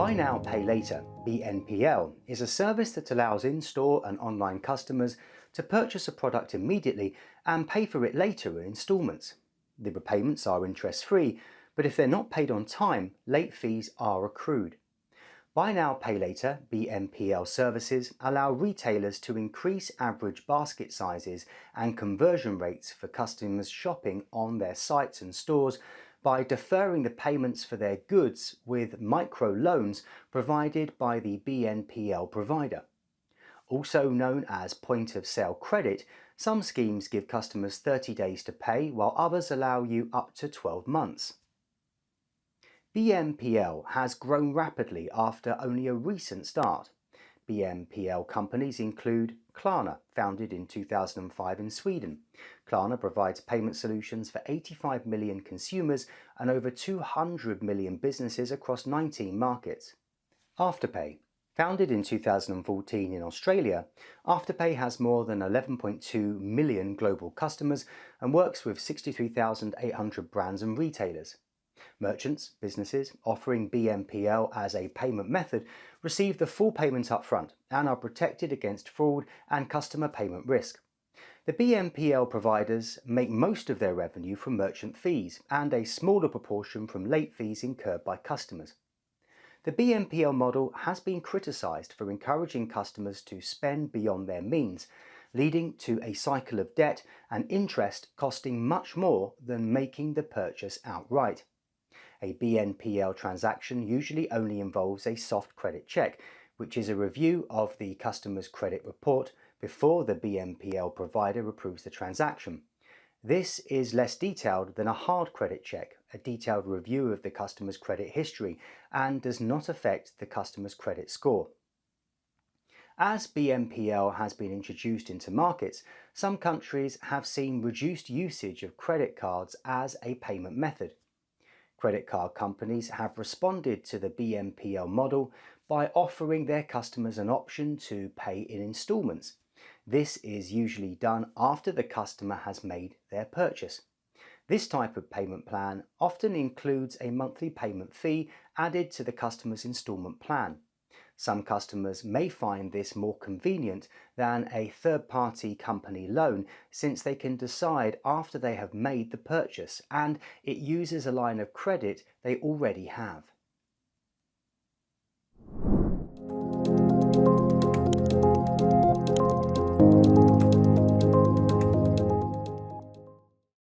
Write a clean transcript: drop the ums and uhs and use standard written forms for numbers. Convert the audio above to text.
Buy now, pay later, BNPL, is a service that allows in-store and online customers to purchase a product immediately and pay for it later in instalments. The repayments are interest-free, but if they're not paid on time, late fees are accrued. Buy now, pay later, BNPL services allow retailers to increase average basket sizes and conversion rates for customers shopping on their sites and stores by deferring the payments for their goods with micro loans provided by the BNPL provider. Also known as point of sale credit, some schemes give customers 30 days to pay while others allow you up to 12 months. BNPL has grown rapidly after only a recent start. BNPL companies include Klarna, founded in 2005 in Sweden. Klarna provides payment solutions for 85 million consumers and over 200 million businesses across 19 markets. Afterpay, founded in 2014 in Australia, Afterpay has more than 11.2 million global customers and works with 63,800 brands and retailers. Merchants, businesses offering BNPL as a payment method receive the full payment up front and are protected against fraud and customer payment risk. The BNPL providers make most of their revenue from merchant fees and a smaller proportion from late fees incurred by customers. The BNPL model has been criticised for encouraging customers to spend beyond their means, leading to a cycle of debt and interest costing much more than making the purchase outright. A BNPL transaction usually only involves a soft credit check, which is a review of the customer's credit report before the BNPL provider approves the transaction. This is less detailed than a hard credit check, a detailed review of the customer's credit history, and does not affect the customer's credit score. As BNPL has been introduced into markets, some countries have seen reduced usage of credit cards as a payment method. Credit card companies have responded to the BNPL model by offering their customers an option to pay in installments. This is usually done after the customer has made their purchase. This type of payment plan often includes a monthly payment fee added to the customer's installment plan. Some customers may find this more convenient than a third-party company loan since they can decide after they have made the purchase and it uses a line of credit they already have.